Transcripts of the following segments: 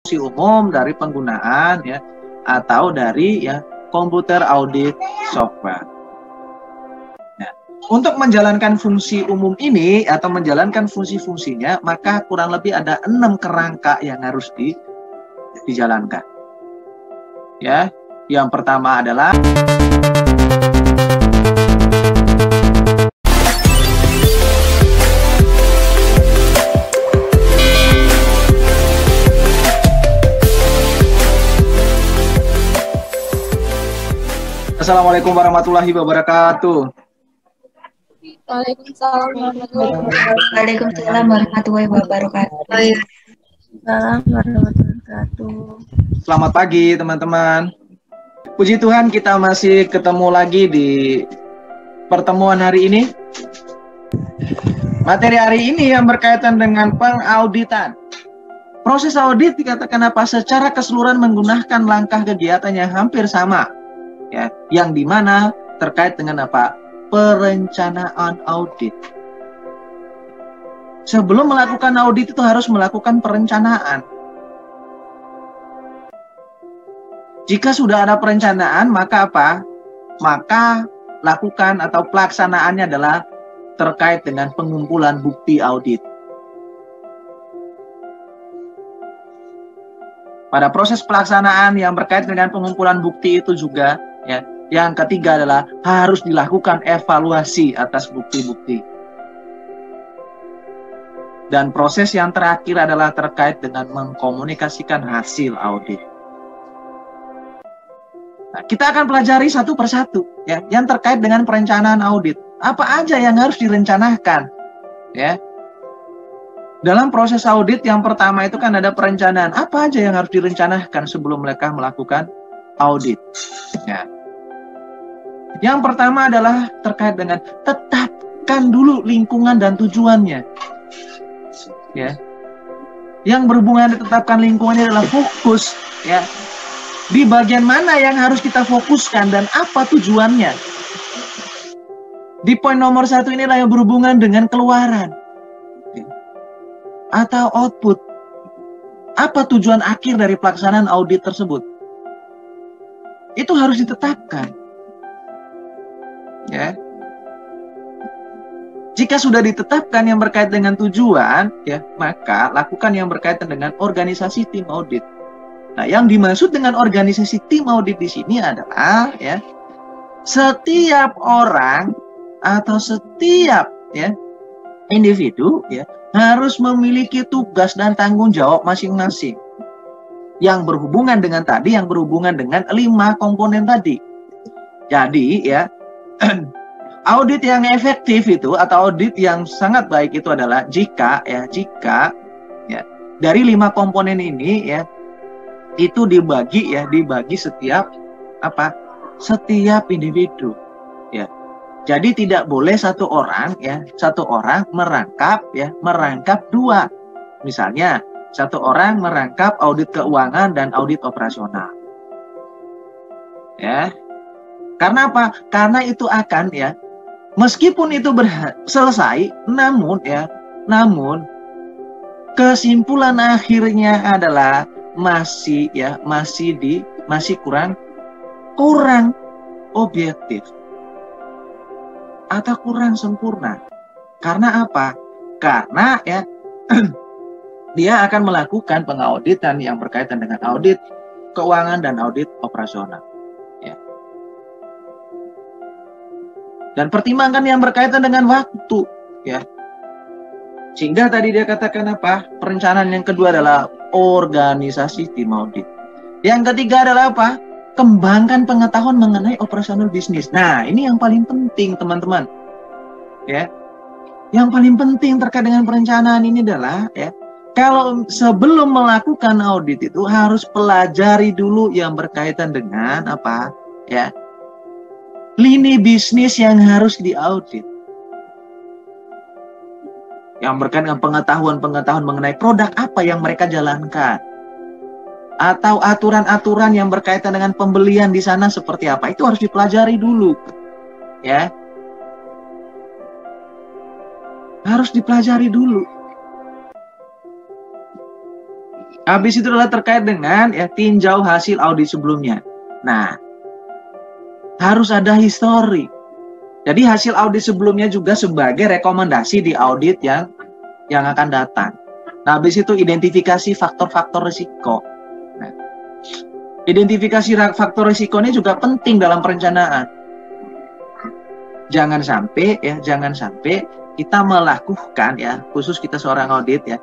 fungsi umum dari penggunaan ya atau dari ya komputer audit software. Nah, untuk menjalankan fungsi umum ini atau menjalankan fungsi-fungsinya, maka kurang lebih ada 6 kerangka yang harus dijalankan. Ya, yang pertama adalah Assalamualaikum warahmatullahi wabarakatuh. Waalaikumsalam warahmatullahi wabarakatuh. Selamat pagi teman-teman. Puji Tuhan kita masih ketemu lagi di pertemuan hari ini. Materi hari ini yang berkaitan dengan pengauditan. Proses audit dikatakan apa? Secara keseluruhan menggunakan langkah kegiatan yang hampir sama. Ya, yang dimana terkait dengan apa? Perencanaan audit. Sebelum melakukan audit itu harus melakukan perencanaan. Jika sudah ada perencanaan, maka apa? Maka lakukan atau pelaksanaannya adalah terkait dengan pengumpulan bukti audit. Pada proses pelaksanaan yang berkait dengan pengumpulan bukti itu juga ya, yang ketiga adalah harus dilakukan evaluasi atas bukti-bukti. Dan proses yang terakhir adalah terkait dengan mengkomunikasikan hasil audit. Nah, kita akan pelajari satu persatu ya, yang terkait dengan perencanaan audit. Apa aja yang harus direncanakan? Ya. Dalam proses audit yang pertama itu kan ada perencanaan. Apa aja yang harus direncanakan sebelum mereka melakukan audit? Ya. Yang pertama adalah terkait dengan tetapkan dulu lingkungan dan tujuannya. Ya. Yang berhubungan ditetapkan lingkungannya adalah fokus ya. Di bagian mana yang harus kita fokuskan dan apa tujuannya? Di poin nomor 1 inilah yang berhubungan dengan keluaran ya, atau output. Apa tujuan akhir dari pelaksanaan audit tersebut? Itu harus ditetapkan. Ya. Jika sudah ditetapkan yang berkaitan dengan tujuan, ya, maka lakukan yang berkaitan dengan organisasi tim audit. Nah, yang dimaksud dengan organisasi tim audit di sini adalah ya, setiap orang atau setiap ya individu ya harus memiliki tugas dan tanggung jawab masing-masing. Yang berhubungan dengan tadi, yang berhubungan dengan 5 komponen tadi. Jadi ya audit yang efektif itu atau audit yang sangat baik itu adalah jika ya dari 5 komponen ini ya itu dibagi setiap setiap individu ya. Jadi tidak boleh satu orang merangkap 2. Misalnya satu orang merangkap audit keuangan dan audit operasional. Ya. Karena apa? Karena itu akan ya, meskipun itu selesai, namun kesimpulan akhirnya adalah masih kurang objektif atau kurang sempurna. Karena apa? Karena ya dia akan melakukan pengauditan yang berkaitan dengan audit keuangan dan audit operasional. Dan pertimbangan yang berkaitan dengan waktu ya. Sehingga tadi dia katakan apa? Perencanaan yang kedua adalah organisasi tim audit. Yang ketiga adalah apa? Kembangkan pengetahuan mengenai operasional bisnis. Nah, ini yang paling penting, teman-teman. Ya. Yang paling penting terkait dengan perencanaan ini adalah ya, kalau sebelum melakukan audit itu harus pelajari dulu yang berkaitan dengan apa? Ya. Lini bisnis yang harus diaudit. Yang berkaitan dengan pengetahuan mengenai produk apa yang mereka jalankan. Atau aturan-aturan yang berkaitan dengan pembelian di sana seperti apa. Itu harus dipelajari dulu. Ya. Harus dipelajari dulu. Habis itu adalah terkait dengan ya tinjau hasil audit sebelumnya. Nah, harus ada histori. Jadi hasil audit sebelumnya juga sebagai rekomendasi di audit yang akan datang. Nah, habis itu identifikasi faktor-faktor risiko. Nah, identifikasi faktor risiko ini juga penting dalam perencanaan. Jangan sampai kita melakukan ya, khusus kita seorang audit ya,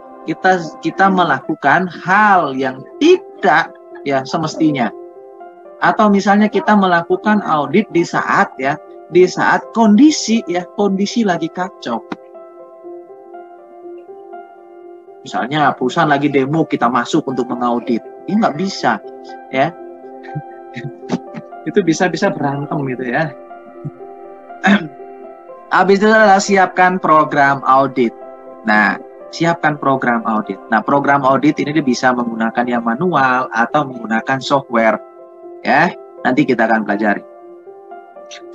kita melakukan hal yang tidak ya semestinya. Atau misalnya kita melakukan audit di saat kondisi lagi kacau. Misalnya perusahaan lagi demo, kita masuk untuk mengaudit, ini nggak bisa ya. Itu bisa berantem gitu ya. Habis itu adalah siapkan program audit. Nah, siapkan program audit. Nah, program audit ini bisa menggunakan yang manual atau menggunakan software. Ya, nanti kita akan pelajari.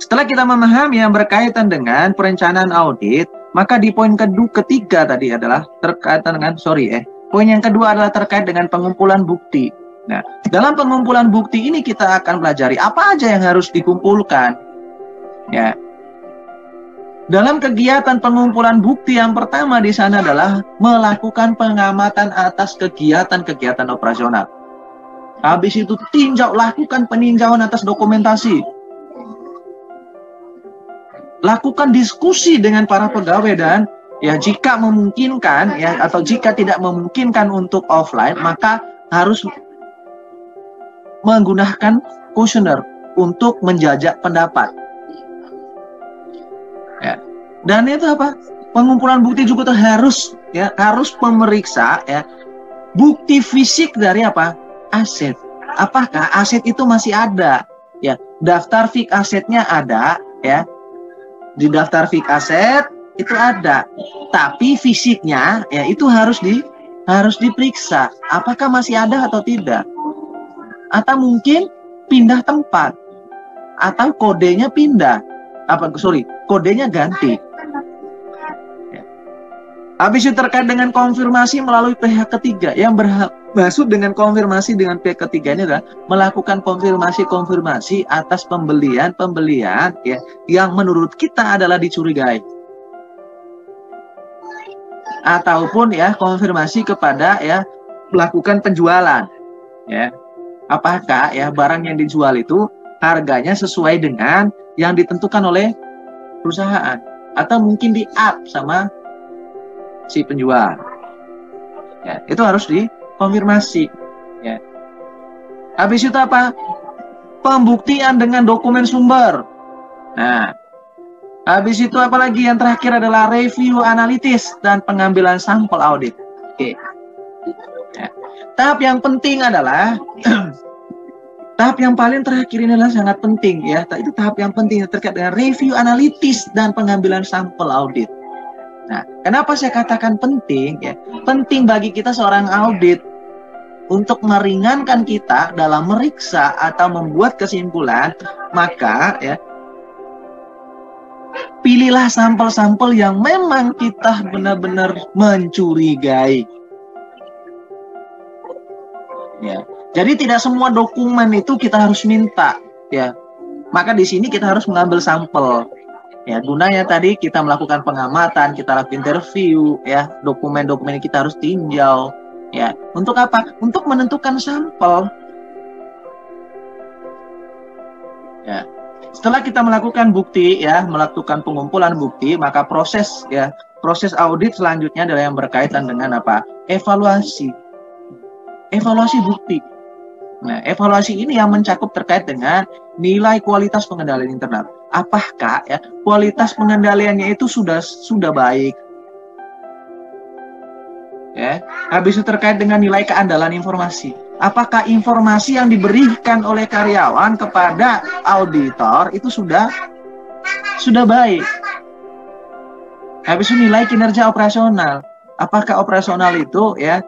Setelah kita memahami yang berkaitan dengan perencanaan audit, maka di poin ketiga tadi adalah terkaitan dengan poin yang kedua adalah terkait dengan pengumpulan bukti. Nah, dalam pengumpulan bukti ini kita akan pelajari apa aja yang harus dikumpulkan. Ya. Dalam kegiatan pengumpulan bukti yang pertama di sana adalah melakukan pengamatan atas kegiatan-kegiatan operasional. Habis itu lakukan peninjauan atas dokumentasi. Lakukan diskusi dengan para pegawai dan ya jika memungkinkan ya atau jika tidak memungkinkan untuk offline, maka harus menggunakan kuesioner untuk menjajak pendapat. Ya. Dan itu apa? Pengumpulan bukti juga harus memeriksa ya bukti fisik dari apa? Aset. Apakah aset itu masih ada? Ya, daftar fix asetnya ada ya. Di daftar fix aset itu ada. Tapi fisiknya ya itu harus diperiksa apakah masih ada atau tidak. Atau mungkin pindah tempat atau kodenya pindah. Kodenya ganti. Ya. Habis itu terkait dengan konfirmasi melalui pihak ketiga. Yang maksud dengan konfirmasi dengan pihak ketiga ini adalah melakukan konfirmasi atas pembelian ya yang menurut kita adalah dicurigai. Ataupun ya konfirmasi kepada ya melakukan penjualan. Ya. Apakah ya barang yang dijual itu harganya sesuai dengan yang ditentukan oleh perusahaan atau mungkin di-up sama si penjual. Ya, itu harus dikonfirmasi. Ya. Habis itu apa? Pembuktian dengan dokumen sumber. Nah, habis itu apa lagi? Yang terakhir adalah review analitis dan pengambilan sampel audit. Oke. Ya. Tahap yang penting adalah tahap yang paling terakhir ini adalah sangat penting ya. Itu tahap yang penting terkait dengan review analitis dan pengambilan sampel audit. Nah, kenapa saya katakan penting ya? Penting bagi kita seorang audit untuk meringankan kita dalam meriksa atau membuat kesimpulan, maka ya pilihlah sampel-sampel yang memang kita benar-benar mencurigai. Ya. Jadi tidak semua dokumen itu kita harus minta, ya. Maka di sini kita harus mengambil sampel. Ya, gunanya tadi kita melakukan pengamatan, kita lakukan interview, ya. Dokumen-dokumen kita harus tinjau, ya. Untuk apa? Untuk menentukan sampel. Ya. Setelah kita melakukan bukti, ya, melakukan pengumpulan bukti, maka proses audit selanjutnya adalah yang berkaitan dengan apa? Evaluasi bukti. Nah, evaluasi ini yang mencakup terkait dengan nilai kualitas pengendalian internal. Apakah ya kualitas pengendaliannya itu sudah baik? Ya, habis itu terkait dengan nilai keandalan informasi. Apakah informasi yang diberikan oleh karyawan kepada auditor itu sudah baik? Habis itu nilai kinerja operasional. Apakah operasional itu ya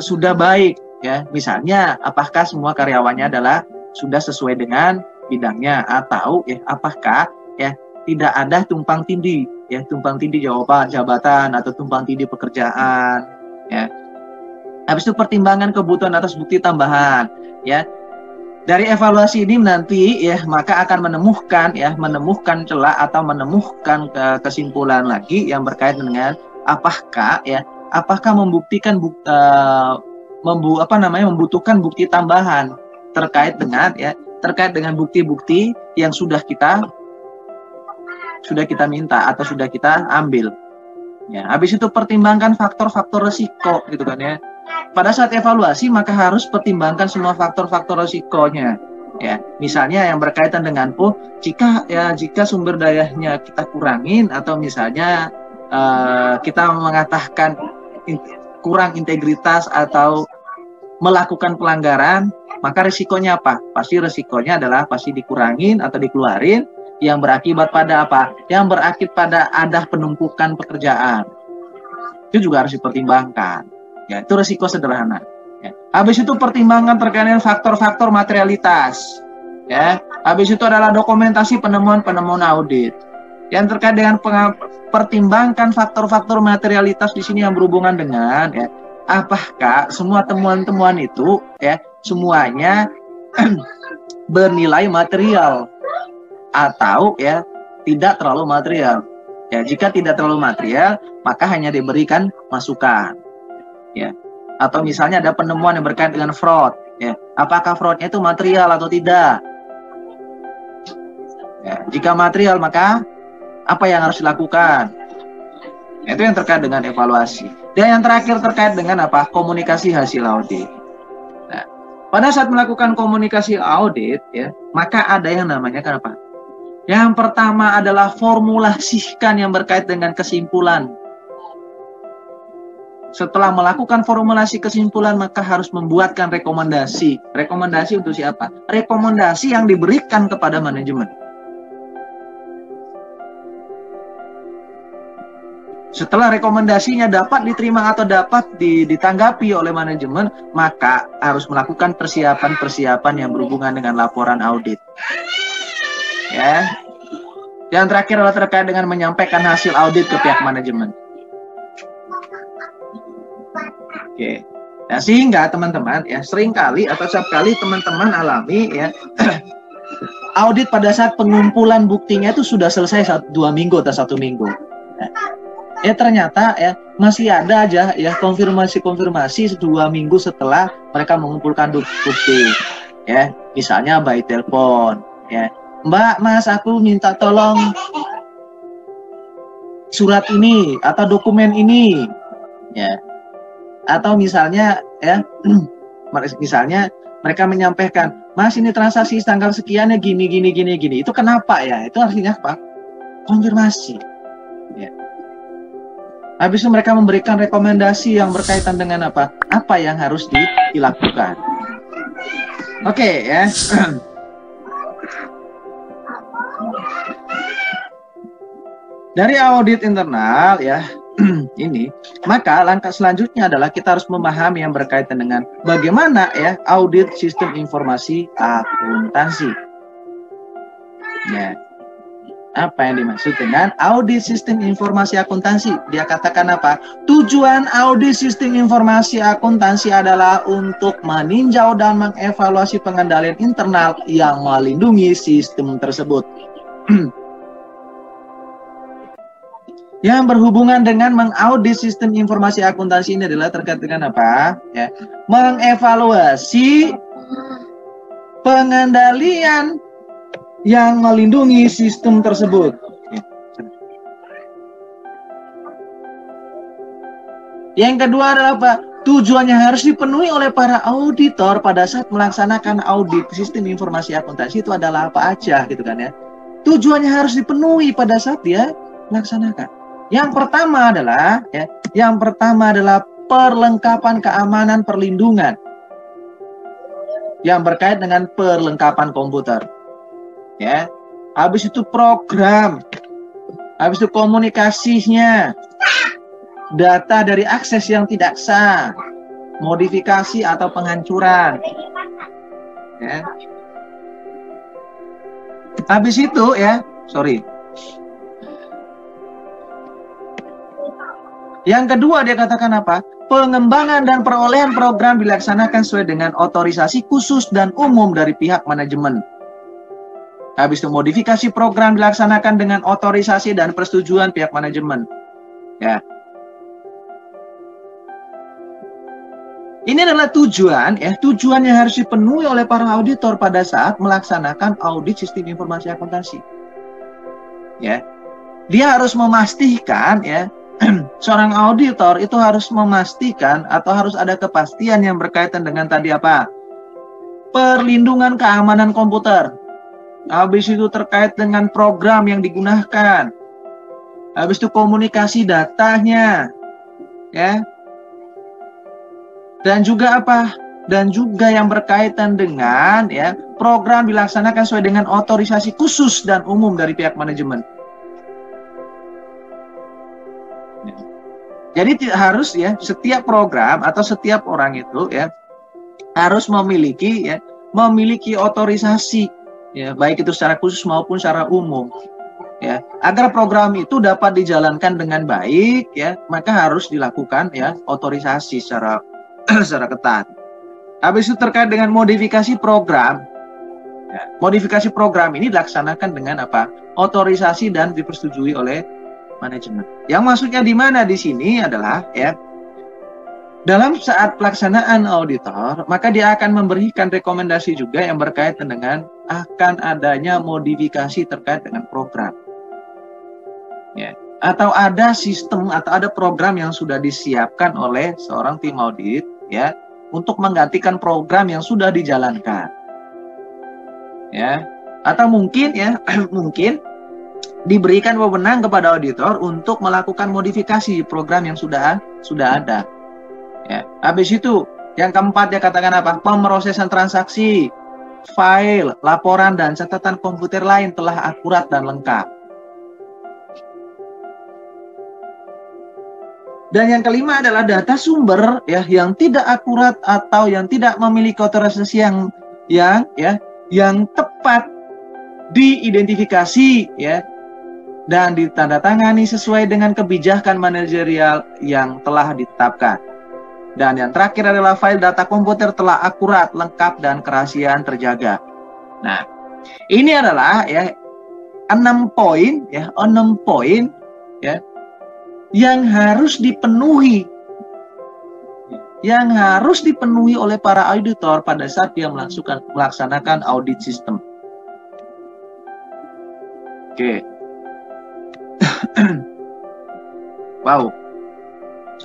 sudah baik? Ya, misalnya apakah semua karyawannya adalah sudah sesuai dengan bidangnya atau ya apakah ya tidak ada tumpang tindih jabatan atau tumpang tindih pekerjaan ya. Habis itu pertimbangan kebutuhan atas bukti tambahan, ya. Dari evaluasi ini nanti ya maka akan menemukan celah atau menemukan kesimpulan lagi yang berkaitan dengan apakah membutuhkan bukti tambahan terkait dengan bukti-bukti yang sudah kita minta atau sudah kita ambil. Ya, habis itu pertimbangkan faktor-faktor resiko gitu kan ya. Pada saat evaluasi maka harus pertimbangkan semua faktor-faktor risikonya. Ya, misalnya yang berkaitan dengan jika sumber dayanya kita kurangin atau misalnya kita mengatakan kurang integritas atau melakukan pelanggaran, maka risikonya apa? Pasti risikonya adalah dikurangin atau dikeluarin yang berakibat pada apa? Yang berakibat pada ada penumpukan pekerjaan. Itu juga harus dipertimbangkan. Ya, itu risiko sederhana. Ya. Habis itu pertimbangan terkait dengan faktor-faktor materialitas. Ya, habis itu adalah dokumentasi penemuan audit. Yang terkait dengan pertimbangkan faktor-faktor materialitas di sini yang berhubungan dengan ya, apakah semua temuan-temuan itu ya semuanya bernilai material atau ya tidak terlalu material. Ya, jika tidak terlalu material, maka hanya diberikan masukan. Ya, atau misalnya ada penemuan yang berkaitan dengan fraud, ya, apakah fraudnya itu material atau tidak? Ya, jika material maka apa yang harus dilakukan? Itu yang terkait dengan evaluasi. Dan yang terakhir terkait dengan apa? Komunikasi hasil audit. Nah, pada saat melakukan komunikasi audit, ya, maka ada yang namanya apa? Yang pertama adalah formulasikan yang berkait dengan kesimpulan. Setelah melakukan formulasi kesimpulan, maka harus membuatkan rekomendasi. Rekomendasi untuk siapa? Rekomendasi yang diberikan kepada manajemen. Setelah rekomendasinya dapat diterima atau dapat ditanggapi oleh manajemen, maka harus melakukan persiapan-persiapan yang berhubungan dengan laporan audit. Ya. Yang terakhir adalah terkait dengan menyampaikan hasil audit ke pihak manajemen. Oke. Nah, sehingga teman-teman ya seringkali atau setiap kali teman-teman alami ya audit pada saat pengumpulan buktinya itu sudah selesai 2 minggu atau 1 minggu. Ya ternyata ya masih ada aja ya konfirmasi 2 minggu setelah mereka mengumpulkan bukti. Ya, misalnya by telepon ya. Mbak, Mas, aku minta tolong surat ini atau dokumen ini. Ya. Atau misalnya ya misalnya mereka menyampaikan, Mas, ini transaksi tanggal sekiannya gini. Itu kenapa ya? Itu artinya apa? Konfirmasi. Ya. Habis itu mereka memberikan rekomendasi yang berkaitan dengan apa? Apa yang harus dilakukan. Oke, ya. Dari audit internal ya ini, maka langkah selanjutnya adalah kita harus memahami yang berkaitan dengan bagaimana ya audit sistem informasi akuntansi. Ya. Apa yang dimaksud dengan audit sistem informasi akuntansi? Dia katakan apa? Tujuan audit sistem informasi akuntansi adalah untuk meninjau dan mengevaluasi pengendalian internal yang melindungi sistem tersebut. Yang berhubungan dengan mengaudit sistem informasi akuntansi ini adalah terkait dengan apa? Ya, mengevaluasi pengendalian yang melindungi sistem tersebut. Yang kedua adalah apa? Tujuannya harus dipenuhi oleh para auditor pada saat melaksanakan audit sistem informasi akuntansi itu adalah apa aja gitu kan ya. Tujuannya harus dipenuhi pada saat dia melaksanakan. Yang pertama adalah perlengkapan keamanan perlindungan yang berkait dengan perlengkapan komputer. Ya. Habis itu program. Habis itu komunikasinya. Data dari akses yang tidak sah, modifikasi atau penghancuran. Ya. Habis itu ya, Yang kedua dia katakan apa? pengembangan dan perolehan program dilaksanakan sesuai dengan otorisasi khusus dan umum dari pihak manajemen. Habis itu modifikasi program dilaksanakan dengan otorisasi dan persetujuan pihak manajemen. Ya. Ini adalah tujuan yang harus dipenuhi oleh para auditor pada saat melaksanakan audit sistem informasi akuntansi. Ya. Dia harus memastikan seorang auditor itu harus memastikan atau harus ada kepastian yang berkaitan dengan tadi apa? Perlindungan keamanan komputer. Habis itu terkait dengan program yang digunakan. Habis itu komunikasi datanya. Ya. Dan juga apa? Dan juga yang berkaitan dengan program dilaksanakan sesuai dengan otorisasi khusus dan umum dari pihak manajemen. Jadi harus setiap program atau setiap orang itu harus memiliki otorisasi baik itu secara khusus maupun secara umum. Agar program itu dapat dijalankan dengan baik maka harus dilakukan otorisasi secara ketat. Habis itu terkait dengan modifikasi program. Modifikasi program ini dilaksanakan dengan apa? Otorisasi dan dipersetujui oleh manajemen. Yang maksudnya di mana di sini adalah dalam saat pelaksanaan auditor, maka dia akan memberikan rekomendasi juga yang berkaitan dengan akan adanya modifikasi terkait dengan program. Atau ada sistem atau ada program yang sudah disiapkan oleh seorang tim audit untuk menggantikan program yang sudah dijalankan. Atau mungkin mungkin diberikan wewenang kepada auditor untuk melakukan modifikasi program yang sudah ada. Habis itu yang keempat dia katakan apa? Pemrosesan transaksi, file, laporan dan catatan komputer lain telah akurat dan lengkap. Dan yang kelima adalah data sumber yang tidak akurat atau yang tidak memiliki otorisasi yang tepat diidentifikasi dan ditandatangani sesuai dengan kebijakan manajerial yang telah ditetapkan. Dan yang terakhir adalah file data komputer telah akurat, lengkap dan kerahasiaan terjaga. Nah, ini adalah 6 poin yang harus dipenuhi oleh para auditor pada saat dia melaksanakan audit sistem. Oke. Wow,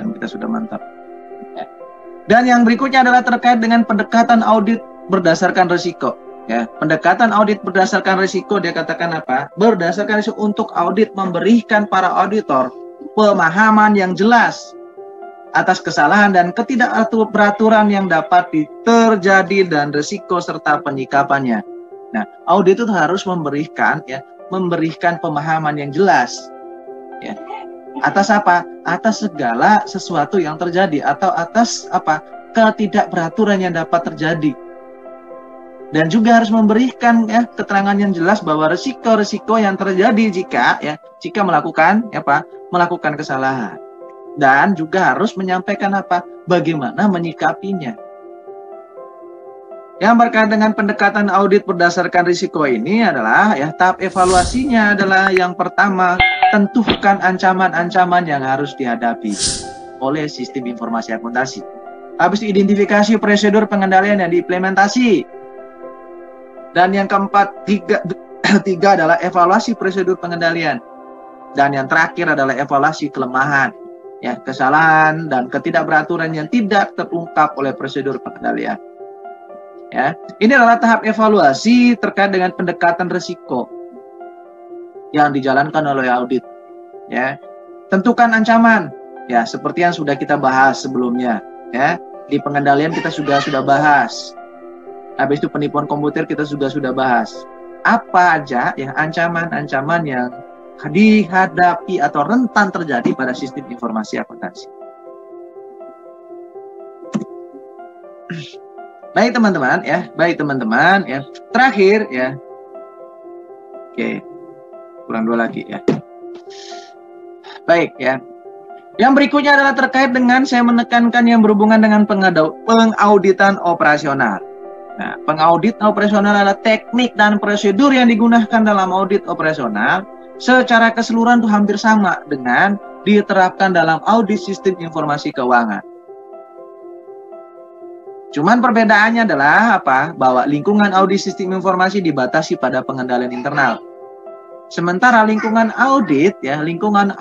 kita sudah mantap. Dan yang berikutnya adalah terkait dengan pendekatan audit berdasarkan risiko. Pendekatan audit berdasarkan risiko dia katakan apa? Berdasarkan risiko untuk audit memberikan para auditor pemahaman yang jelas atas kesalahan dan ketidakberaturan yang dapat terjadi dan risiko serta penyikapannya. Nah, audit itu harus memberikan pemahaman yang jelas atas apa? Atas segala sesuatu yang terjadi atau atas apa? Ketidakberaturan yang dapat terjadi. Dan juga harus memberikan keterangan yang jelas bahwa risiko-risiko yang terjadi jika melakukan kesalahan. Dan juga harus menyampaikan bagaimana menyikapinya. Yang berkaitan dengan pendekatan audit berdasarkan risiko ini adalah tahap evaluasinya adalah yang pertama, tentukan ancaman-ancaman yang harus dihadapi oleh sistem informasi akuntansi. Habis itu identifikasi prosedur pengendalian yang diimplementasi. Dan yang keempat, tiga adalah evaluasi prosedur pengendalian. Dan yang terakhir adalah evaluasi kelemahan, kesalahan dan ketidakberaturan yang tidak terungkap oleh prosedur pengendalian. Ini adalah tahap evaluasi terkait dengan pendekatan risiko yang dijalankan oleh audit. Tentukan ancaman, seperti yang sudah kita bahas sebelumnya. Di pengendalian kita sudah bahas. Habis itu penipuan komputer kita sudah bahas. Apa aja ancaman-ancaman yang dihadapi atau rentan terjadi pada sistem informasi akuntansi. Baik teman-teman Terakhir Oke. Kurang 2 lagi Baik Yang berikutnya adalah terkait dengan saya menekankan yang berhubungan dengan pengauditan operasional. Nah, pengaudit operasional adalah teknik dan prosedur yang digunakan dalam audit operasional secara keseluruhan itu hampir sama dengan diterapkan dalam audit sistem informasi keuangan. Cuman perbedaannya adalah apa? Bahwa lingkungan audit sistem informasi dibatasi pada pengendalian internal. Sementara lingkungan audit lingkungan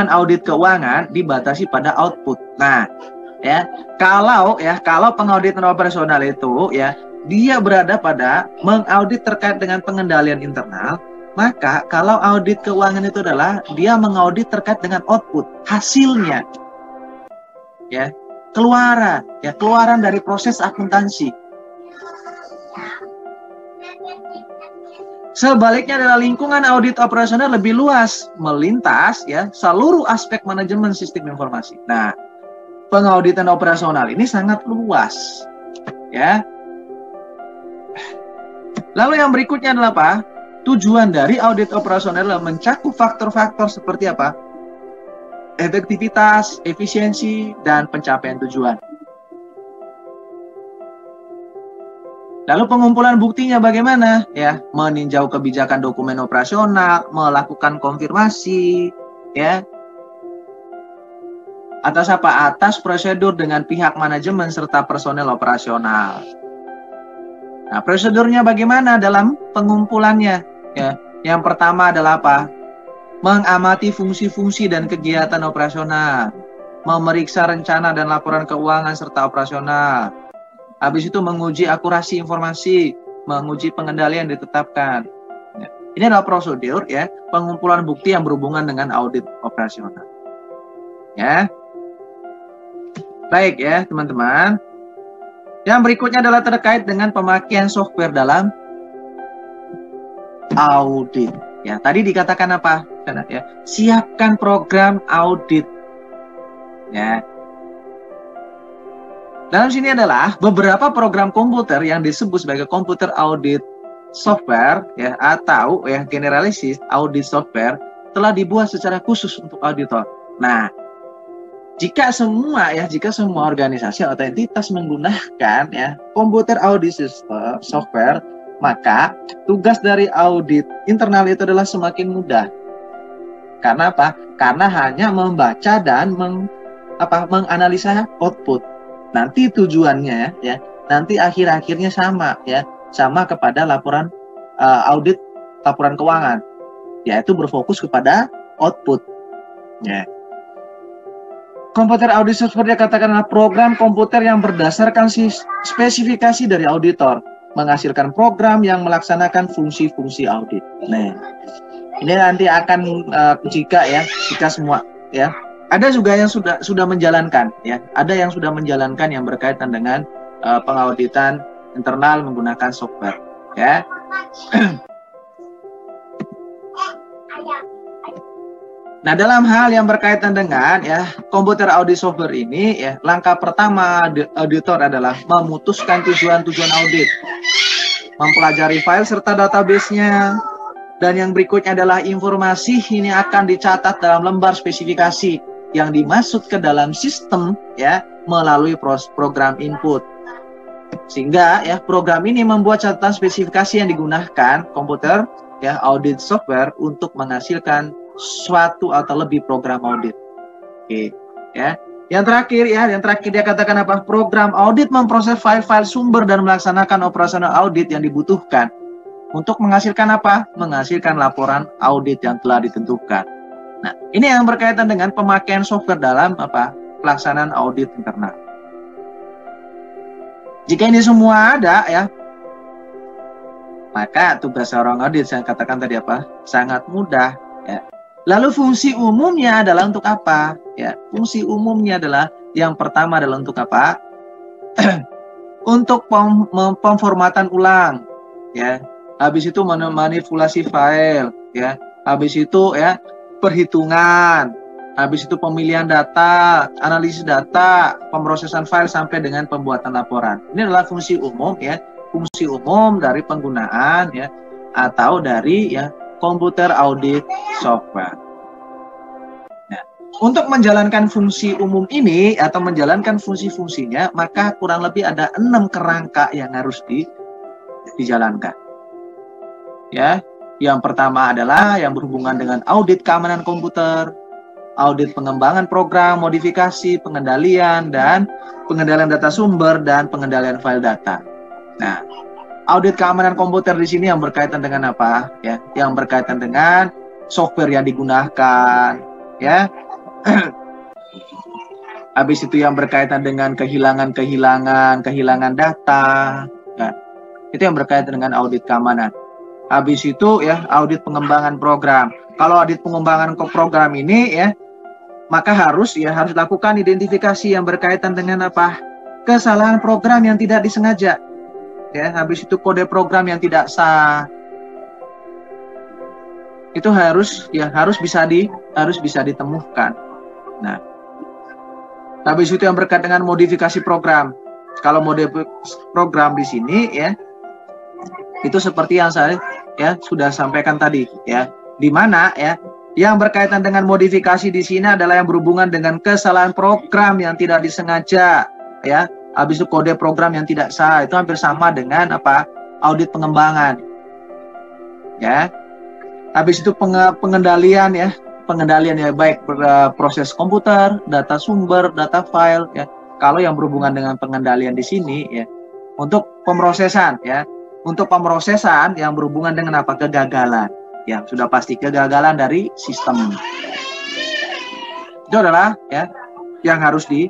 audit keuangan dibatasi pada output. Nah, kalau pengauditan operasional itu dia berada pada mengaudit terkait dengan pengendalian internal, maka kalau audit keuangan itu adalah dia mengaudit terkait dengan output, hasilnya. Keluaran dari proses akuntansi. Sebaliknya adalah lingkungan audit operasional lebih luas, melintas seluruh aspek manajemen sistem informasi. Nah, pengauditan operasional ini sangat luas, Lalu yang berikutnya adalah apa? Tujuan dari audit operasional adalah mencakup faktor-faktor seperti apa? Efektivitas, efisiensi, dan pencapaian tujuan. Lalu pengumpulan buktinya bagaimana? Meninjau kebijakan dokumen operasional, melakukan konfirmasi, atas apa? Atas prosedur dengan pihak manajemen serta personel operasional. Nah, prosedurnya bagaimana dalam pengumpulannya? Yang pertama adalah apa? Mengamati fungsi-fungsi dan kegiatan operasional, memeriksa rencana dan laporan keuangan serta operasional. Habis itu menguji akurasi informasi, menguji pengendalian ditetapkan. Ini adalah prosedur pengumpulan bukti yang berhubungan dengan audit operasional. Baik teman-teman. Yang berikutnya adalah terkait dengan pemakaian software dalam audit. Tadi dikatakan apa? Siapkan program audit. Dalam sini adalah beberapa program komputer yang disebut sebagai komputer audit software atau generalist audit software telah dibuat secara khusus untuk auditor. Nah, jika semua organisasi atau entitas menggunakan komputer audit software, maka tugas dari audit internal itu adalah semakin mudah. Karena apa? Karena hanya membaca dan menganalisa output. Nanti tujuannya nanti akhir-akhirnya sama kepada laporan audit laporan keuangan, yaitu berfokus kepada output. Komputer audit software dikatakan adalah program komputer yang berdasarkan spesifikasi dari auditor, menghasilkan program yang melaksanakan fungsi-fungsi audit. Nah, ini nanti akan jika semua ada juga yang sudah menjalankan ada yang sudah menjalankan yang berkaitan dengan pengauditan internal menggunakan software Nah, dalam hal yang berkaitan dengan komputer audit software ini langkah pertama auditor adalah memutuskan tujuan-tujuan audit, mempelajari file serta database-nya, dan yang berikutnya adalah informasi ini akan dicatat dalam lembar spesifikasi yang dimasuk ke dalam sistem melalui program input. Sehingga program ini membuat catatan spesifikasi yang digunakan komputer audit software untuk menghasilkan suatu atau lebih program audit. Yang terakhir dia katakan apa? Program audit memproses file-file sumber dan melaksanakan operasional audit yang dibutuhkan untuk menghasilkan apa? Menghasilkan laporan audit yang telah ditentukan. Nah, ini yang berkaitan dengan pemakaian software dalam pelaksanaan audit internal. Jika ini semua ada maka tugas seorang audit saya katakan tadi sangat mudah Lalu fungsi umumnya adalah untuk apa? Fungsi umumnya adalah yang pertama adalah untuk apa? Untuk pemformatan ulang, Habis itu manipulasi file, Habis itu perhitungan, habis itu pemilihan data, analisis data, pemrosesan file sampai dengan pembuatan laporan. Ini adalah fungsi umum fungsi umum dari penggunaan atau dari komputer audit software. Untuk menjalankan fungsi umum ini atau menjalankan fungsi-fungsinya, maka kurang lebih ada 6 kerangka yang harus dijalankan. Ya, yang pertama adalah yang berhubungan dengan audit keamanan komputer, audit pengembangan program, modifikasi, pengendalian, dan pengendalian data sumber dan pengendalian file data. Nah, audit keamanan komputer di sini yang berkaitan dengan apa? Ya, yang berkaitan dengan software yang digunakan, ya. Habis itu yang berkaitan dengan kehilangan data, ya. Itu yang berkaitan dengan audit keamanan. Habis itu ya audit pengembangan program. Kalau audit pengembangan program ini ya, maka harus lakukan identifikasi yang berkaitan dengan apa? Kesalahan program yang tidak disengaja. Ya, habis itu kode program yang tidak sah. Itu harus bisa ditemukan. Nah, habis itu yang berkaitan dengan modifikasi program. Kalau modifikasi program di sini ya, itu seperti yang saya sudah sampaikan tadi ya, di mana ya yang berkaitan dengan modifikasi di sini adalah yang berhubungan dengan kesalahan program yang tidak disengaja ya. Habis itu kode program yang tidak sah, itu hampir sama dengan apa? Audit pengembangan. Ya. Habis itu pengendalian ya baik proses komputer, data sumber, data file ya. Kalau yang berhubungan dengan pengendalian di sini ya, untuk pemrosesan ya. Untuk pemrosesan yang berhubungan dengan apa? Kegagalan. Ya, sudah pasti kegagalan dari sistem. Itu adalah ya yang harus di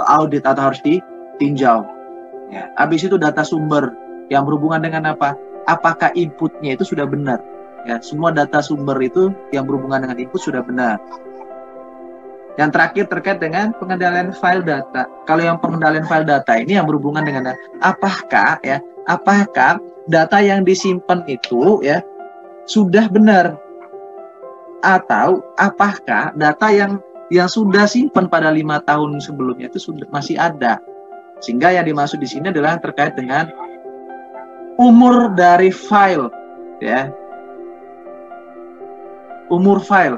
audit atau harus ditinjau. Ya, habis itu data sumber yang berhubungan dengan apa? Apakah inputnya itu sudah benar? Ya, semua data sumber itu yang berhubungan dengan input sudah benar. Yang terakhir terkait dengan pengendalian file data. Kalau yang pengendalian file data ini yang berhubungan dengan apakah data yang disimpan itu ya sudah benar, atau apakah data yang sudah simpan pada 5 tahun sebelumnya itu sudah masih ada. Sehingga yang dimaksud di sini adalah terkait dengan umur dari file ya. Umur file.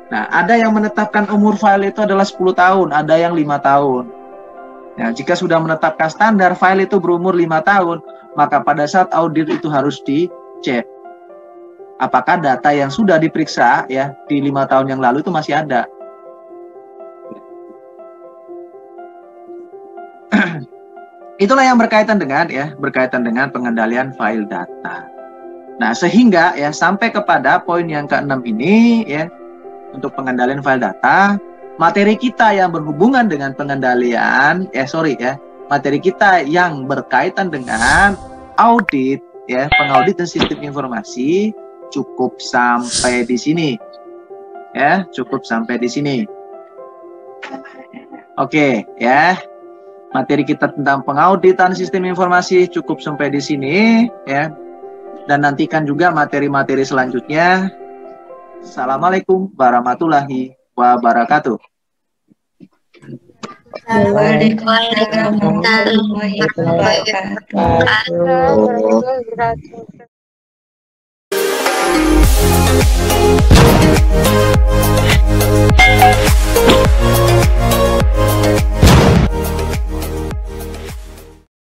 Nah, ada yang menetapkan umur file itu adalah 10 tahun, ada yang 5 tahun. Nah, jika sudah menetapkan standar file itu berumur 5 tahun, maka pada saat audit itu harus dicek. Apakah data yang sudah diperiksa ya di 5 tahun yang lalu itu masih ada. Itulah yang berkaitan dengan pengendalian file data. Nah, sehingga ya sampai kepada poin yang ke-6 ini ya, untuk pengendalian file data, materi kita yang berhubungan dengan pengendalian, materi kita yang berkaitan dengan audit, ya, pengauditan sistem informasi, cukup sampai di sini, ya, cukup sampai di sini. Oke, ya, materi kita tentang pengauditan sistem informasi cukup sampai di sini, ya, dan nantikan juga materi-materi selanjutnya. Assalamualaikum warahmatullahi wabarakatuh. Waalaikumsalam warahmatullahi wabarakatuh.